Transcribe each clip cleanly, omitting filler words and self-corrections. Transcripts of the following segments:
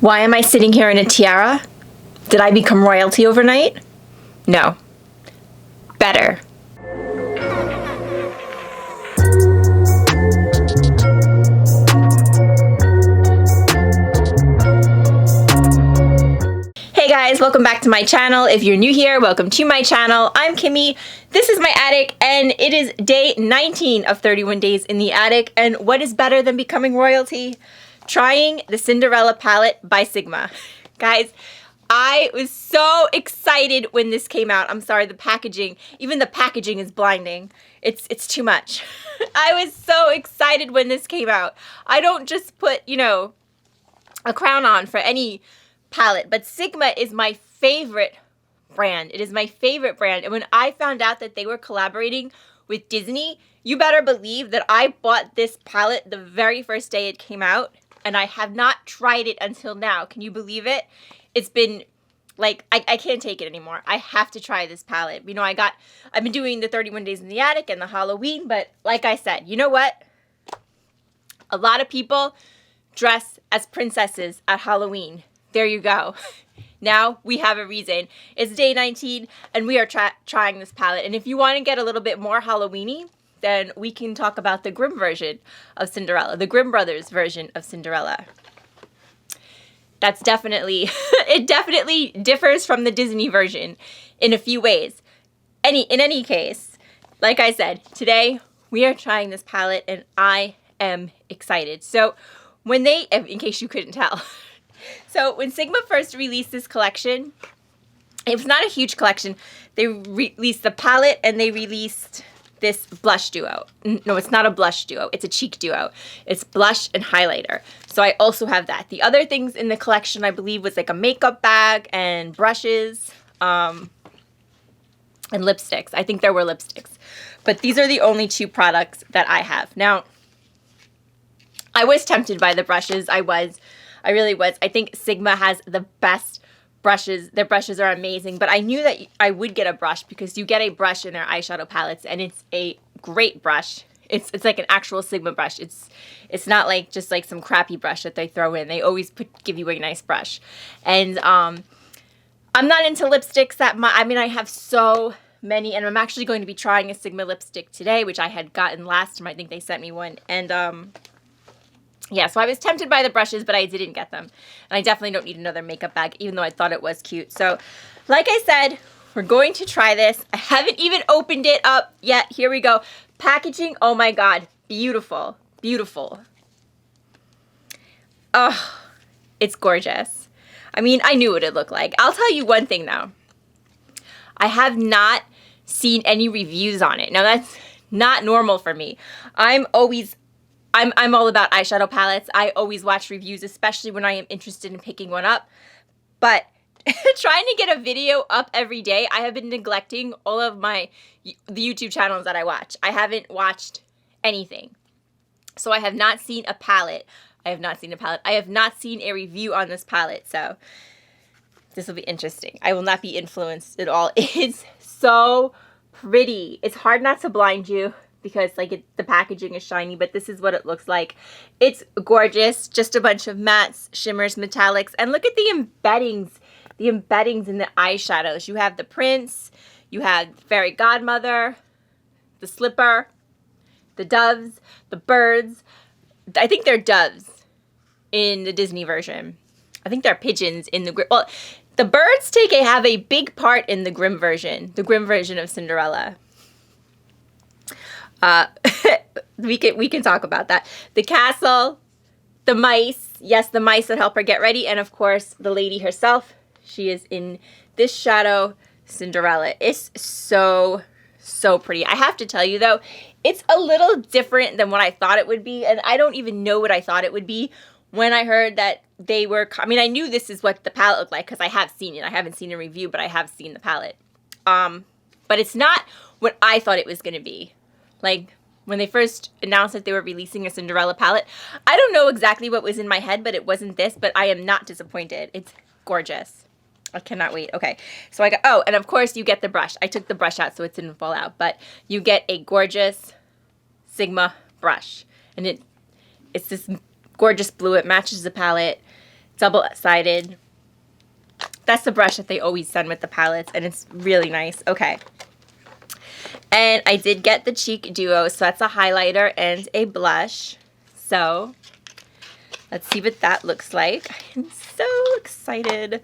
Why am I sitting here in a tiara? Did I become royalty overnight? No. Better. Hey guys, welcome back to my channel. If you're new here, welcome to my channel. I'm Kimmie. This is my attic, and it is day 19 of 31 days in the attic. And what is better than becoming royalty? Trying the Cinderella palette by Sigma. Guys, I was so excited when this came out. I'm sorry, the packaging, even the packaging is blinding. It's too much. I was so excited when this came out. I don't just put, you know, a crown on for any palette, but Sigma is my favorite brand. It is my favorite brand. And when I found out that they were collaborating with Disney, you better believe that I bought this palette the very first day it came out, and I have not tried it until now. Can you believe it? It's been like, I can't take it anymore. I have to try this palette. You know, I've been doing the 31 days in the attic and the Halloween, but like I said, you know what? A lot of people dress as princesses at Halloween. There you go. Now we have a reason. It's day 19 and we are trying this palette. And if you want to get a little bit more Halloween-y, then we can talk about the Grimm version of Cinderella, the Grimm brothers version of Cinderella. That's definitely, it definitely differs from the Disney version in a few ways. In any case, like I said, today we are trying this palette and I am excited. So when they, in case you couldn't tell, so when Sigma first released this collection, it was not a huge collection. They released the palette and they released this blush duo. No, it's not a blush duo. It's a cheek duo. It's blush and highlighter. So I also have that. The other things in the collection, I believe, was like a makeup bag and brushes and lipsticks. I think there were lipsticks. But these are the only two products that I have. Now, I was tempted by the brushes. I really was. I think Sigma has the best brushes. Their brushes are amazing, but I knew that I would get a brush because you get a brush in their eyeshadow palettes and it's a great brush. It's like an actual Sigma brush. It's not like just like some crappy brush that they throw in. They always give you a nice brush. And I'm not into lipsticks that much. I mean, I have so many, and I'm actually going to be trying a Sigma lipstick today, which I had gotten last time. I think they sent me one. And yeah, so I was tempted by the brushes, but I didn't get them. And I definitely don't need another makeup bag, even though I thought it was cute. So, like I said, we're going to try this. I haven't even opened it up yet. Here we go. Packaging, oh my God, beautiful, beautiful. Oh, it's gorgeous. I mean, I knew what it'd look like. I'll tell you one thing, though. I have not seen any reviews on it. Now, that's not normal for me. I'm all about eyeshadow palettes. I always watch reviews, especially when I am interested in picking one up. But trying to get a video up every day, I have been neglecting all of the YouTube channels that I watch. I haven't watched anything. So I have not seen a palette. I have not seen a review on this palette. So this will be interesting. I will not be influenced at all. It's so pretty. It's hard not to blind you, because like the packaging is shiny, but this is what it looks like. It's gorgeous. Just a bunch of mattes, shimmers, metallics, and look at the embeddings in the eyeshadows. You have the prince, you have fairy godmother, the slipper, the doves, the birds. I think they're doves in the Disney version. I think they're pigeons in the Grimm. Well, the birds have a big part in the Grimm version of Cinderella. We can talk about that. The castle, the mice, yes, the mice that help her get ready, and of course the lady herself. She is in this shadow, Cinderella. It's so pretty. I have to tell you though, it's a little different than what I thought it would be, and I don't even know what I thought it would be when I heard that they were. I mean, I knew this is what the palette looked like because I have seen it. I haven't seen a review, but I have seen the palette. But it's not what I thought it was going to be. Like, when they first announced that they were releasing a Cinderella palette, I don't know exactly what was in my head, but it wasn't this, but I am not disappointed. It's gorgeous. I cannot wait. Okay, so I got, oh, and of course you get the brush. I took the brush out so it didn't fall out, but you get a gorgeous Sigma brush. And it's this gorgeous blue. It matches the palette. double-sided. That's the brush that they always send with the palettes, and it's really nice. Okay. And I did get the Cheek Duo, so that's a highlighter and a blush. So let's see what that looks like. I'm so excited.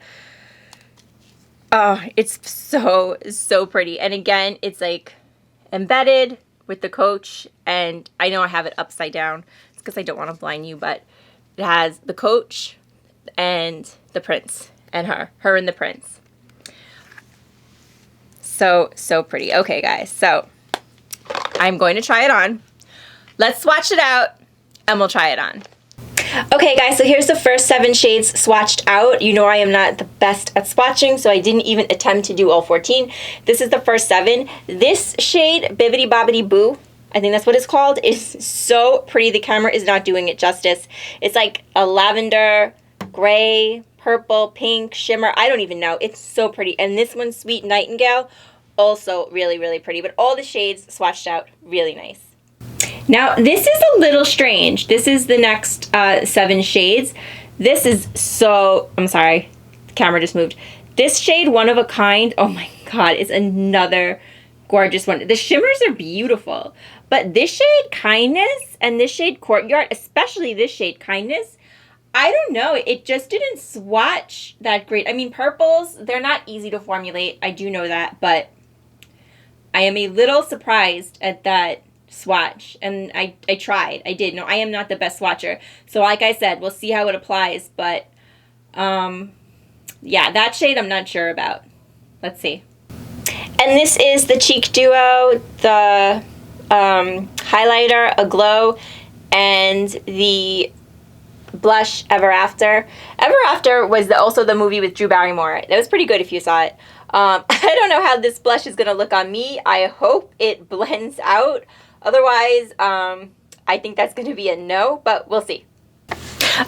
Oh, it's so, so pretty. And again, it's like embedded with the Coach, and I know I have it upside down. It's because I don't want to blind you, but it has the Coach and the Prince and her and the Prince. So, so pretty. Okay, guys, so I'm going to try it on. Let's swatch it out, and we'll try it on. Okay, guys, so here's the first 7 shades swatched out. You know I am not the best at swatching, so I didn't even attempt to do all 14. This is the first 7. This shade, Bibbidi Bobbidi Boo, I think that's what it's called, is so pretty. The camera is not doing it justice. It's like a lavender, gray, purple, pink, shimmer. I don't even know. It's so pretty. And this one, Sweet Nightingale, also really, really pretty. But all the shades swatched out, really nice. Now, this is a little strange. This is the next 7 shades. This is so, I'm sorry, the camera just moved. This shade, One of a Kind, oh my God, is another gorgeous one. The shimmers are beautiful, but this shade, Kindness, and this shade, Courtyard, especially this shade, Kindness, I don't know, it just didn't swatch that great. I mean, purples, they're not easy to formulate. I do know that, but I am a little surprised at that swatch, and I tried. I did. No, I am not the best swatcher. So like I said, we'll see how it applies, but yeah, that shade I'm not sure about. Let's see. And this is the Cheek Duo, the highlighter, Aglow, and the blush, Ever After. Ever After was also the movie with Drew Barrymore. That was pretty good if you saw it. I don't know how this blush is going to look on me. I hope it blends out. Otherwise, I think that's going to be a no, but we'll see.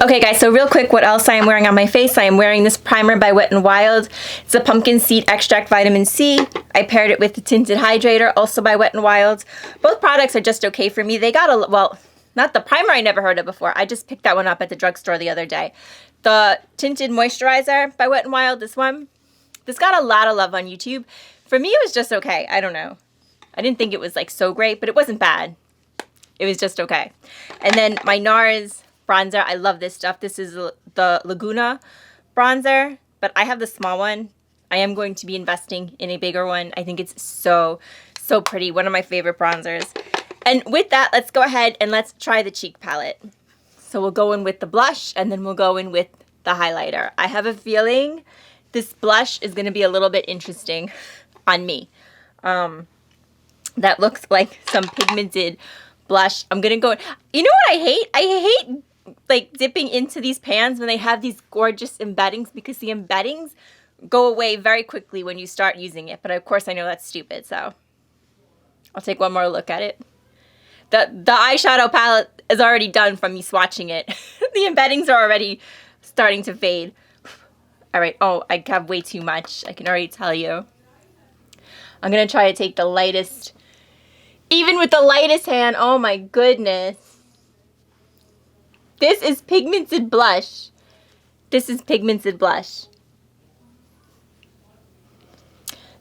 Okay, guys, so real quick, what else I am wearing on my face? I am wearing this primer by Wet n Wild. It's a pumpkin seed extract vitamin C. I paired it with the tinted hydrator, also by Wet n Wild. Both products are just okay for me. They got a, well, not the primer, I never heard of before. I just picked that one up at the drugstore the other day. The tinted moisturizer by Wet n Wild, this one, this got a lot of love on YouTube. For me, it was just okay. I don't know. I didn't think it was like so great, but it wasn't bad. It was just okay. And then my Nars Bronzer. I love this stuff. This is the Laguna bronzer, but I have the small one. I am going to be investing in a bigger one. I think it's so, so pretty. One of my favorite bronzers. And with that, let's go ahead and let's try the cheek palette. So we'll go in with the blush, and then we'll go in with the highlighter. I have a feeling this blush is going to be a little bit interesting on me. That looks like some pigmented blush. I'm going to go, you know what I hate? I hate like dipping into these pans when they have these gorgeous embeddings, because the embeddings go away very quickly when you start using it. But of course I know that's stupid, so I'll take one more look at it. The eyeshadow palette is already done from me swatching it. The embeddings are already starting to fade. All right, oh, I have way too much. I can already tell you. I'm going to try to take the lightest, even with the lightest hand. Oh my goodness. This is pigmented blush. This is pigmented blush.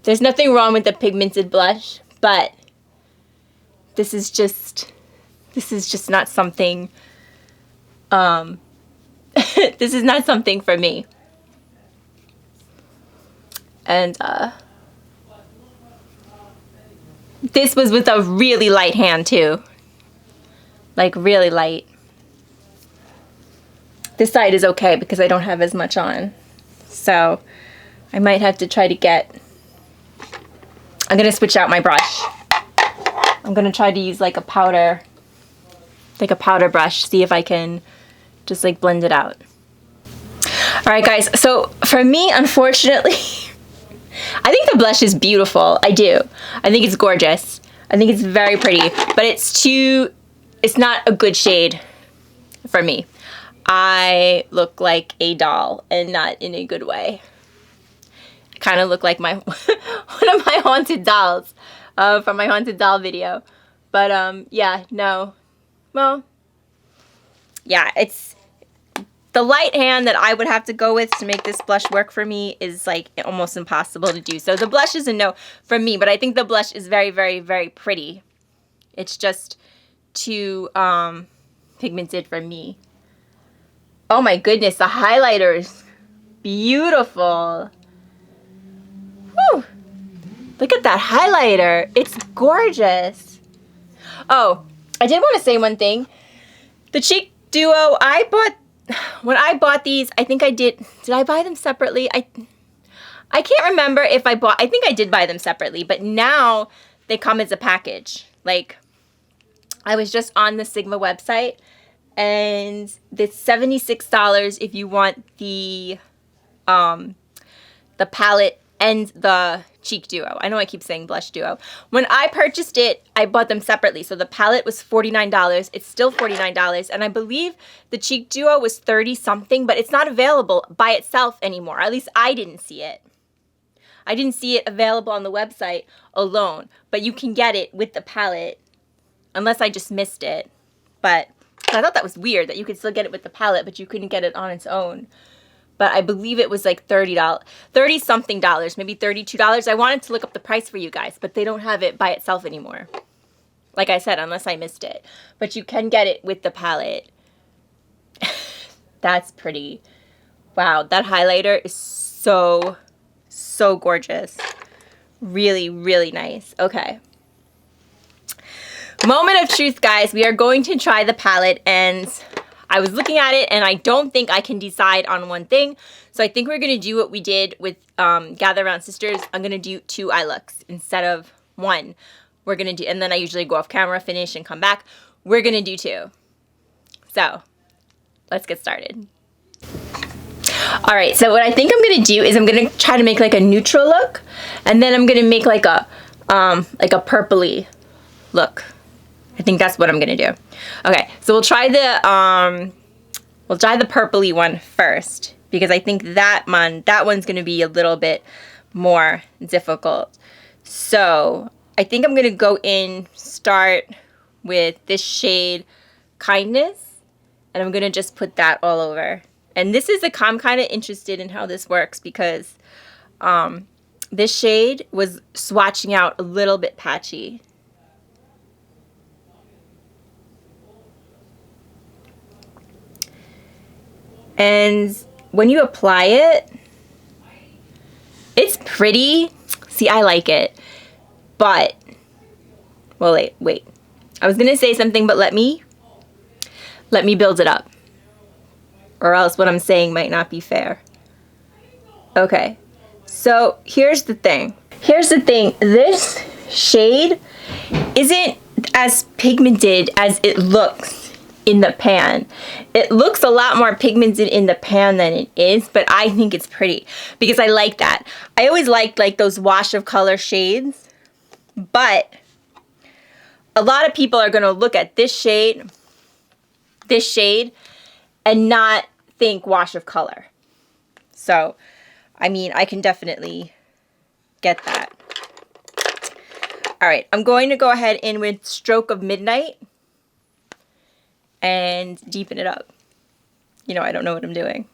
There's nothing wrong with the pigmented blush, but this is just not something, this is not something for me. And this was with a really light hand too. Like really light. This side is okay because I don't have as much on. So I might have to try to get, I'm going to switch out my brush. I'm going to try to use like a powder brush, see if I can just like blend it out. All right, guys. So for me, unfortunately, I think the blush is beautiful. I do. I think it's gorgeous. I think it's very pretty, but it's not a good shade for me. I look like a doll, and not in a good way. I kind of look like my one of my haunted dolls from my haunted doll video. But yeah, no. Well, yeah, it's The light hand that I would have to go with to make this blush work for me is like almost impossible to do. So the blush is a no from me, but I think the blush is very, very, very pretty. It's just too pigmented for me. Oh my goodness, the highlighter is beautiful. Whew. Look at that highlighter. It's gorgeous. Oh, I did want to say one thing. The cheek duo, when I bought these, I think I did I buy them separately? I can't remember if I think I did buy them separately, but now they come as a package. Like, I was just on the Sigma website, and it's $76 if you want the palette and the cheek duo. I know I keep saying blush duo. When I purchased it, I bought them separately. So the palette was $49. It's still $49. And I believe the cheek duo was 30 something, but it's not available by itself anymore. At least I didn't see it. I didn't see it available on the website alone, but you can get it with the palette unless I just missed it. But I thought that was weird that you could still get it with the palette, but you couldn't get it on its own. But I believe it was like $30 something, maybe $32. I wanted to look up the price for you guys, but they don't have it by itself anymore. Like I said, unless I missed it. But you can get it with the palette. That's pretty. Wow, that highlighter is so, so gorgeous. Really, really nice. Okay. Moment of truth, guys. We are going to try the palette, and I was looking at it and I don't think I can decide on one thing. So I think we're going to do what we did with Gather Around Sisters. I'm going to do 2 eye looks instead of 1. We're going to do, and then I usually go off camera, finish, and come back. We're going to do 2. So let's get started. All right, so what I think I'm going to do is I'm going to try to make like a neutral look, and then I'm going to make like a purpley look. I think that's what I'm gonna do. Okay, so we'll try the purpley one first, because I think that one's gonna be a little bit more difficult. So I think I'm gonna start with this shade Kindness, and I'm gonna just put that all over. And this is I'm kind of interested in how this works, because this shade was swatching out a little bit patchy. And when you apply it, it's pretty. See, I like it. But, well, wait. I was going to say something, but let me build it up. Or else what I'm saying might not be fair. Okay. So, here's the thing. This shade isn't as pigmented as it looks in the pan. It looks a lot more pigmented in the pan than it is, but I think it's pretty because I like that. I always liked like those wash of color shades, but a lot of people are going to look at this shade, and not think wash of color. So, I mean, I can definitely get that. All right, I'm going to go ahead in with Stroke of Midnight and deepen it up. You know, I don't know what I'm doing.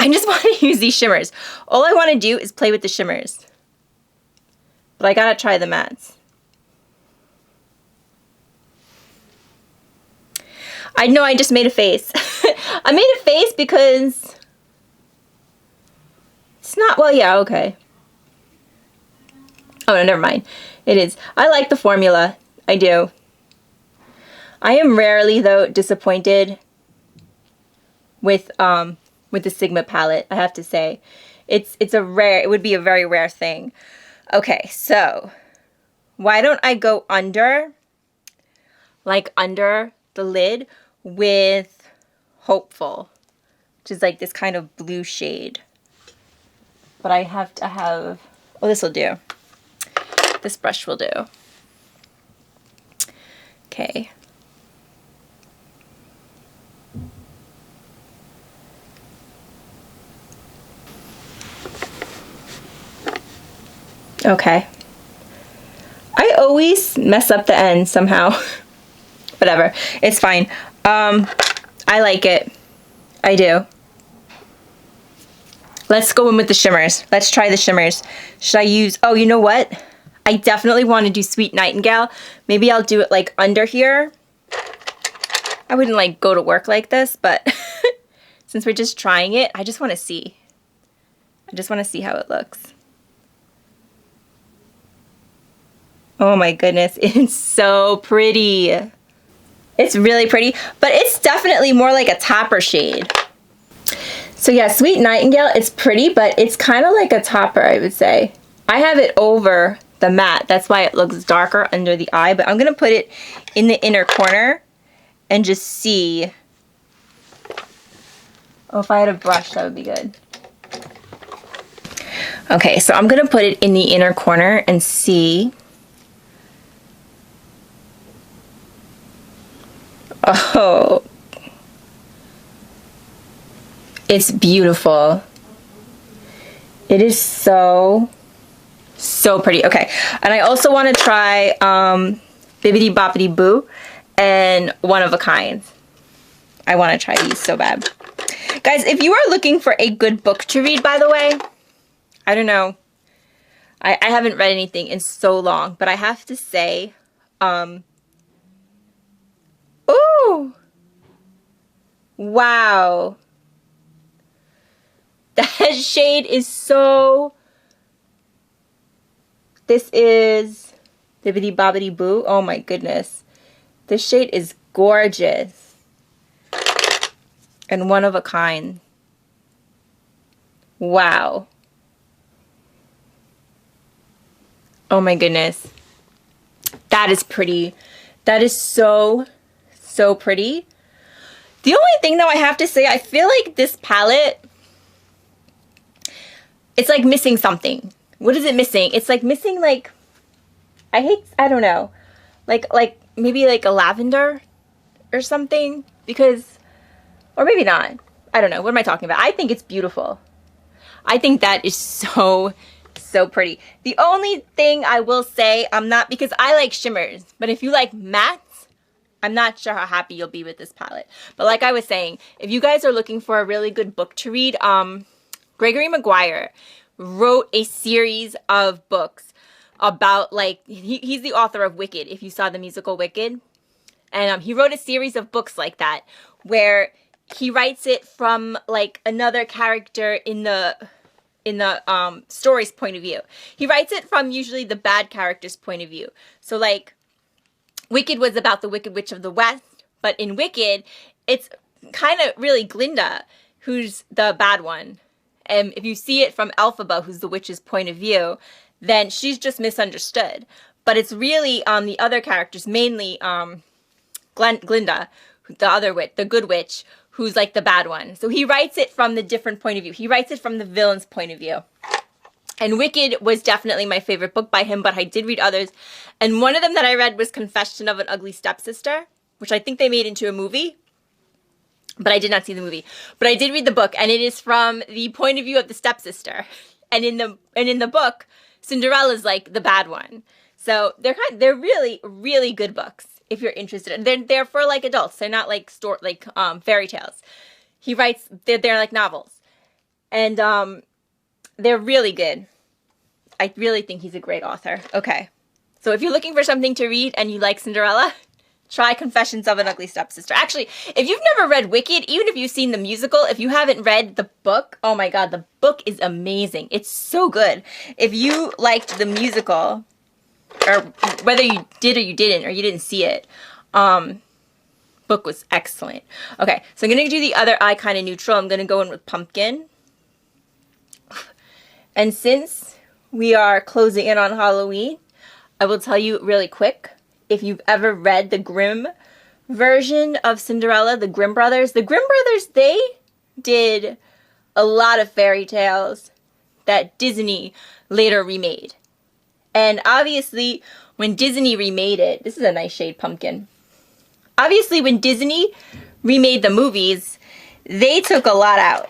I just want to use these shimmers. All I want to do is play with the shimmers. But I gotta try the mattes. I know I just made a face. I made a face because it's not, well, yeah, okay. Oh, no, never mind. It is. I like the formula. I do. I am rarely, though, disappointed with the Sigma palette, I have to say. It would be a very rare thing. Okay, so why don't I go under the lid with Hopeful, which is like this kind of blue shade. But I have to have, oh, this will do. This brush will do. Okay. Okay. I always mess up the end somehow. Whatever. It's fine. I like it. I do. Let's go in with the shimmers. Let's try the shimmers. Should I use, oh, you know what? I definitely want to do Sweet Nightingale. Maybe I'll do it like under here. I wouldn't like go to work like this, but since we're just trying it, I just want to see. I just want to see how it looks. Oh my goodness, it's so pretty. It's really pretty, but it's definitely more like a topper shade. So yeah, Sweet Nightingale, it's pretty, but it's kind of like a topper, I would say. I have it over the matte. That's why it looks darker under the eye, but I'm going to put it in the inner corner and just see. Oh, if I had a brush, that would be good. Okay, so I'm going to put it in the inner corner and see. Oh, it's beautiful. It is so pretty. Okay, and I also want to try Bibbidi Boppity Boo and One of a Kind. I want to try these so bad. Guys, if you are looking for a good book to read, by the way, I don't know. I haven't read anything in so long, but I have to say, ooh! Wow. That shade is so... This is Bibbidi Bobbidi Boo. Oh my goodness. This shade is gorgeous. And One of a Kind. Wow. Oh my goodness. That is pretty. That is so pretty. The only thing though I have to say, I feel like this palette, it's like missing something. What is it missing? It's like missing like, I don't know, like maybe like a lavender or something, because, or maybe not. I don't know. What am I talking about? I think it's beautiful. I think that is so pretty. The only thing I will say, because I like shimmers, but if you like mattes, I'm not sure how happy you'll be with this palette. But like I was saying, if you guys are looking for a really good book to read, Gregory Maguire wrote a series of books about, like, he's the author of Wicked, if you saw the musical Wicked. And he wrote a series of books like that, where he writes it from, like, another character in the story's point of view. He writes it from usually the bad character's point of view. So, like, Wicked was about the Wicked Witch of the West, but in Wicked, it's kind of really Glinda who's the bad one. And if you see it from Elphaba, who's the witch's point of view, then she's just misunderstood. But it's really the other characters, mainly Glinda, the other witch, the good witch, who's like the bad one. So he writes it from the different point of view. He writes it from the villain's point of view. And Wicked was definitely my favorite book by him, but I did read others. And one of them that I read was Confession of an Ugly Stepsister, which I think they made into a movie. But I did not see the movie. But I did read the book, and it is from the point of view of the stepsister. And in the book, Cinderella's like the bad one. So they're really good books if you're interested. They're for like adults. They're not like fairy tales. He writes they're like novels. And they're really good. I really think he's a great author. Okay. So if you're looking for something to read and you like Cinderella, try Confessions of an Ugly Stepsister. Actually, if you've never read Wicked, even if you've seen the musical, if you haven't read the book, oh my god, the book is amazing. It's so good. If you liked the musical, or whether you did or you didn't, or you didn't see it, book was excellent. Okay, so I'm going to do the other eye kind of neutral. I'm going to go in with Pumpkin. And since we are closing in on Halloween, I will tell you really quick, if you've ever read the Grimm version of Cinderella, the Grimm brothers, they did a lot of fairy tales that Disney later remade. And obviously, when Disney remade it, this is a nice shade, Pumpkin. Obviously, when Disney remade the movies, they took a lot out.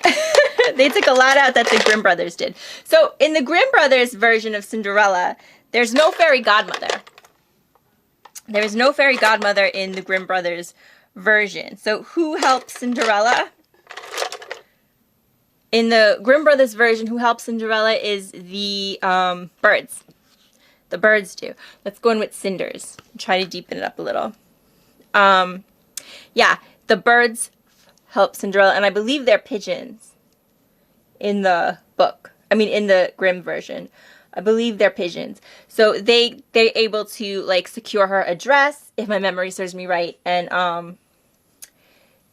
They took a lot out that the Grimm brothers did. So, in the Grimm brothers version of Cinderella, there's no fairy godmother. There is no fairy godmother in the Grimm brothers version. So who helped Cinderella? In the Grimm Brothers version, who helps Cinderella is the birds. The birds do. Let's go in with cinders. Try to deepen it up a little. Yeah, the birds help Cinderella, and I believe they're pigeons in the book. I mean, in the Grimm version. I believe they're pigeons. So they're able to, like, secure her a dress, if my memory serves me right. And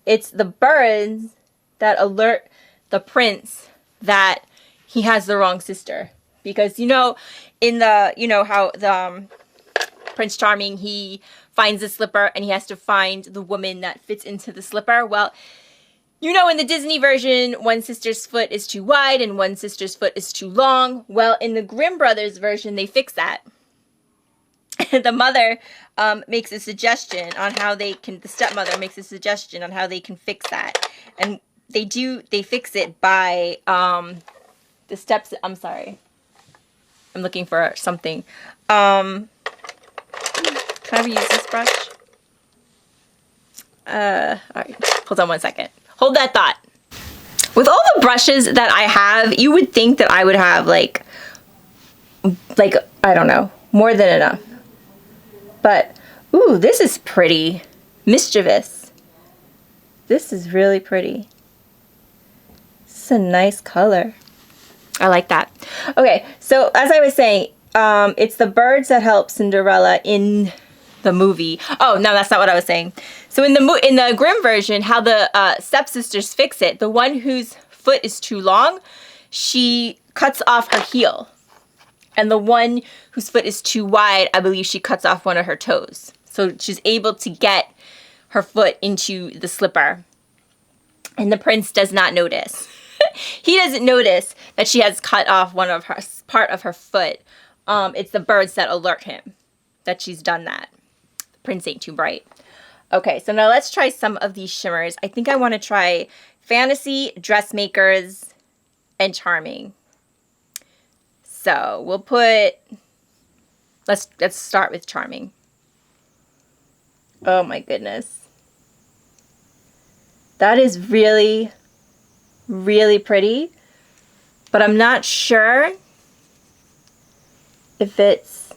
it's the birds that alert the prince that he has the wrong sister. Because, you know, in the, you know, how the Prince Charming, he finds the slipper and he has to find the woman that fits into the slipper. Well, you know, in the Disney version, one sister's foot is too wide and one sister's foot is too long. Well, in the Grimm Brothers version, they fix that. The mother makes a suggestion on how they can, the stepmother makes a suggestion on how they can fix that. And they fix it by the steps, I'm sorry. I'm looking for something. Can I use this brush? Alright, hold on one second. Hold that thought. With all the brushes that I have, you would think that I would have like, I don't know, more than enough. But, ooh, this is pretty. Mischievous. This is really pretty. This is a nice color. I like that. Okay, so as I was saying, it's the birds that help Cinderella in the movie. Oh, no, that's not what I was saying. So in the Grimm version, how the stepsisters fix it, the one whose foot is too long, she cuts off her heel. And the one whose foot is too wide, I believe she cuts off one of her toes. So she's able to get her foot into the slipper. And the prince does not notice. He doesn't notice that she has cut off part of her foot. It's the birds that alert him that she's done that. The prince ain't too bright. Okay, so now let's try some of these shimmers. I think I want to try Fantasy, Dressmakers, and Charming. So we'll put, let's start with Charming. Oh my goodness. That is really, really pretty, but I'm not sure if it's,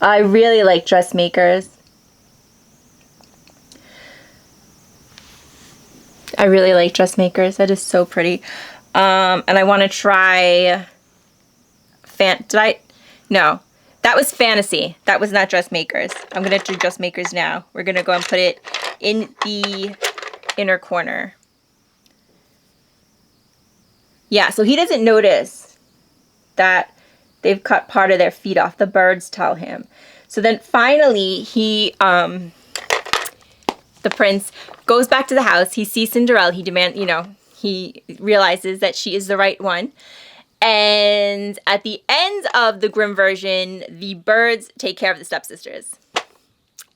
I really like Dressmakers. I really like Dressmakers. That is so pretty. And I want to try, no, that was Fantasy. That was not Dressmakers. I'm going to do Dressmakers now. We're going to go and put it in the inner corner. Yeah, so he doesn't notice that they've cut part of their feet off. The birds tell him. So then finally he, the prince goes back to the house. He sees Cinderella. He realizes that she is the right one. And at the end of the Grimm version, the birds take care of the stepsisters.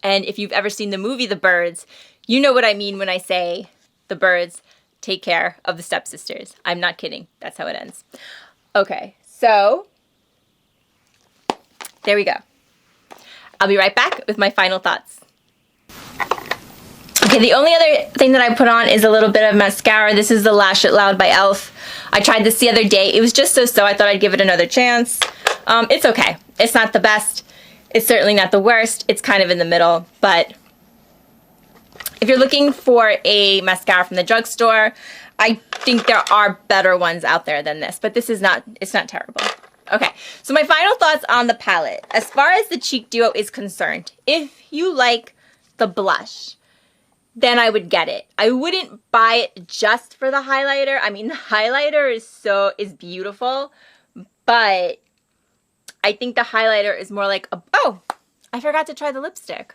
And if you've ever seen the movie The Birds, you know what I mean when I say the birds take care of the stepsisters. I'm not kidding. That's how it ends. Okay, so there we go. I'll be right back with my final thoughts. Okay, the only other thing that I put on is a little bit of mascara. This is the Lash It Loud by e.l.f. I tried this the other day. It was just so-so. I thought I'd give it another chance. It's okay. It's not the best. It's certainly not the worst. It's kind of in the middle. But if you're looking for a mascara from the drugstore, I think there are better ones out there than this. But this is not, it's not terrible. Okay, so my final thoughts on the palette. As far as the cheek duo is concerned, if you like the blush, then I would get it. I wouldn't buy it just for the highlighter. I mean, the highlighter is beautiful, but I think the highlighter is more like oh, I forgot to try the lipstick.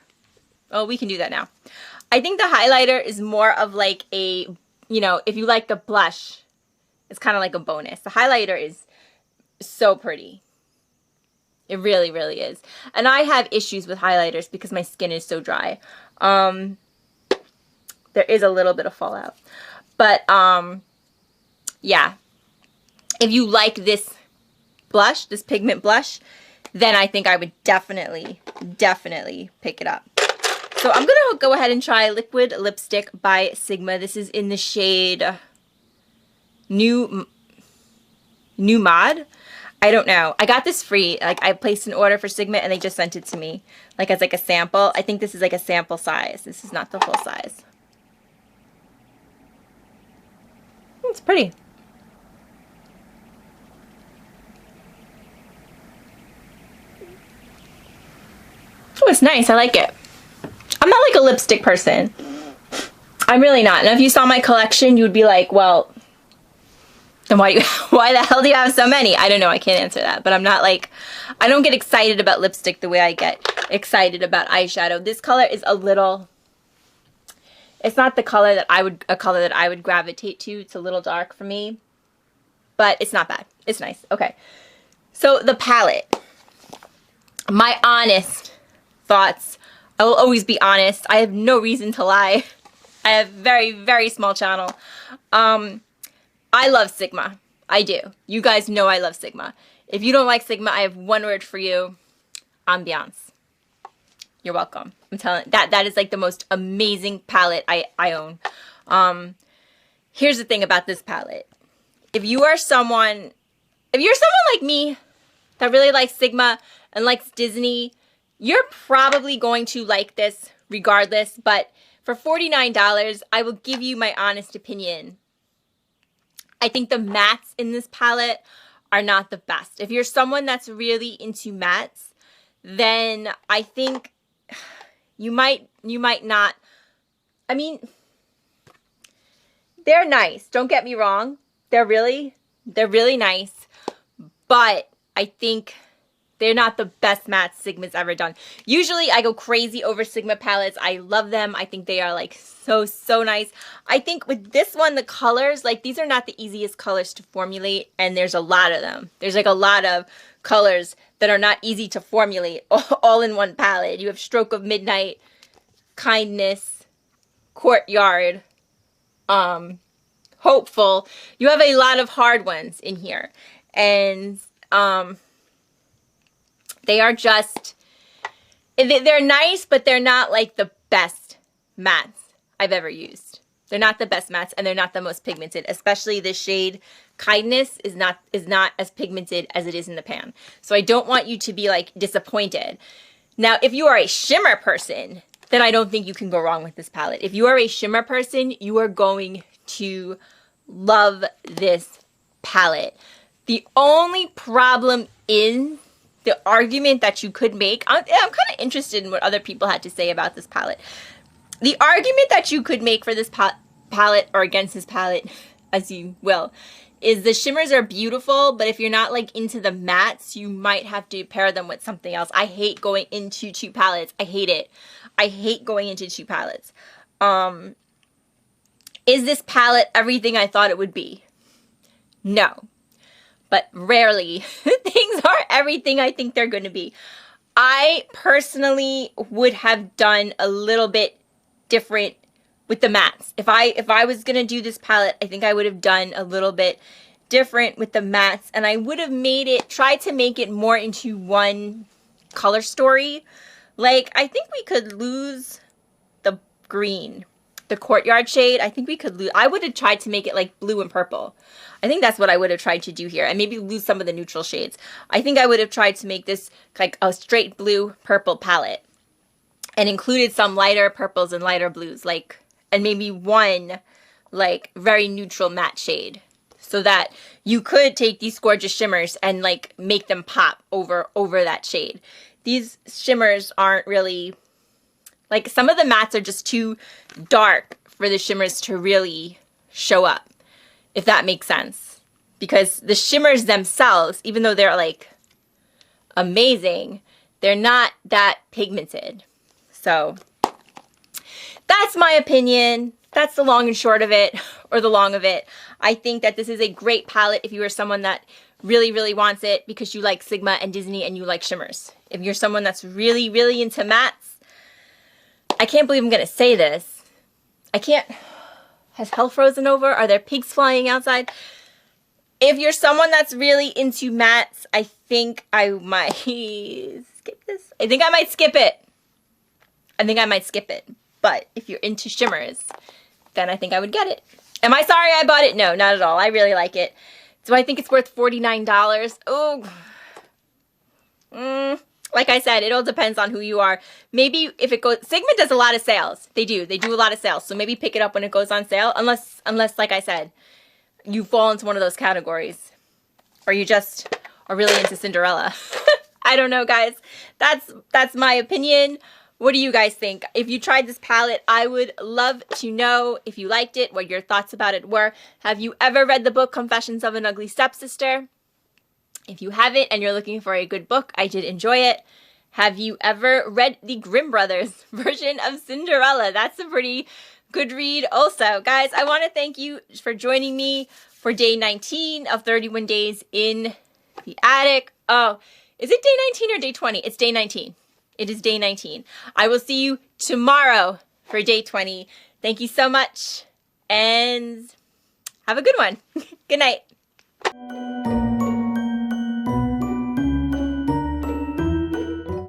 Oh, we can do that now. I think the highlighter is more of like a, if you like the blush, it's kind of like a bonus. The highlighter is so pretty. It really, really is. And I have issues with highlighters because my skin is so dry. There is a little bit of fallout. But, yeah. If you like this blush, this pigment blush, then I think I would definitely pick it up. So I'm going to go ahead and try Liquid Lipstick by Sigma. This is in the shade new mod. I don't know. I got this free. Like, I placed an order for Sigma and they just sent it to me. Like, as like a sample. I think this is like a sample size. This is not the full size. It's pretty. Oh, it's nice. I like it. I'm not like a lipstick person. I'm really not. And if you saw my collection, you would be like, well, then why the hell do you have so many? I don't know. I can't answer that. But I'm not like, I don't get excited about lipstick the way I get excited about eyeshadow. This color is a little, it's not the color that I would gravitate to. It's a little dark for me. But it's not bad. It's nice. Okay. So the palette. My honest thoughts. I will always be honest. I have no reason to lie. I have very, very small channel. I love Sigma. I do. You guys know I love Sigma. If you don't like Sigma, I have one word for you. Ambiance. You're welcome. I'm telling that is like the most amazing palette I own. Here's the thing about this palette. If you're someone like me that really likes Sigma and likes Disney, you're probably going to like this regardless, but for $49, I will give you my honest opinion. I think the mattes in this palette are not the best. If you're someone that's really into mattes, then I think you might not. I mean, they're nice. Don't get me wrong. They're really nice, but I think they're not the best mattes Sigma's ever done. Usually I go crazy over Sigma palettes. I love them. I think they are like so nice. I think with this one, the colors, like these are not the easiest colors to formulate, and there's a lot of them. There's like a lot of colors that are not easy to formulate all in one palette. You have Stroke of Midnight, Kindness, Courtyard, Hopeful. You have a lot of hard ones in here. And they are just, they're nice, but they're not like the best mattes I've ever used. They're not the best mattes, and they're not the most pigmented, especially the shade Kindness is not as pigmented as it is in the pan. So I don't want you to be like disappointed. Now, if you are a shimmer person, then I don't think you can go wrong with this palette. If you are a shimmer person, you are going to love this palette. The only problem is the argument that you could make. I'm kind of interested in what other people had to say about this palette. The argument that you could make for this palette, or against this palette, as you will, is the shimmers are beautiful, but if you're not like into the mattes, you might have to pair them with something else. I hate going into two palettes. I hate it. I hate going into two palettes. Is this palette everything I thought it would be? No. But rarely things are everything I think they're going to be. I personally would have done a little bit different with the mattes. If I was going to do this palette, I think I would have done a little bit different with the mattes, and I would have tried to make it more into one color story. Like, I think we could lose the green, the Courtyard shade. I think we could lose, I would have tried to make it like blue and purple. I think that's what I would have tried to do here, and maybe lose some of the neutral shades. I think I would have tried to make this like a straight blue purple palette and included some lighter purples and lighter blues, like, and maybe one like very neutral matte shade, so that you could take these gorgeous shimmers and like make them pop over that shade. These shimmers aren't really, like, some of the mattes are just too dark for the shimmers to really show up, if that makes sense. Because the shimmers themselves, even though they're like amazing, they're not that pigmented. So that's my opinion. That's the long and short of it, or the long of it. I think that this is a great palette if you are someone that really, really wants it because you like Sigma and Disney and you like shimmers. If you're someone that's really, really into mattes, I can't believe I'm going to say this. I can't. Has hell frozen over? Are there pigs flying outside? If you're someone that's really into mattes, I think I might skip this. I think I might skip it. But if you're into shimmers, then I think I would get it. Am I sorry I bought it? No, not at all. I really like it. Do I think it's worth $49? Oh, like I said, it all depends on who you are. Maybe if it goes, Sigma does a lot of sales. They do a lot of sales. So maybe pick it up when it goes on sale, unless like I said, you fall into one of those categories, or you just are really into Cinderella. I don't know, guys. That's my opinion. What do you guys think? If you tried this palette, I would love to know if you liked it, what your thoughts about it were. Have you ever read the book Confessions of an Ugly Stepsister? If you haven't and you're looking for a good book, I did enjoy it. Have you ever read the Grimm Brothers version of Cinderella? That's a pretty good read also. Guys, I want to thank you for joining me for day 19 of 31 days in the attic. Oh, is it day 19 or day 20? It's day 19. It is day 19. I will see you tomorrow for day 20. Thank you so much and have a good one. Good night.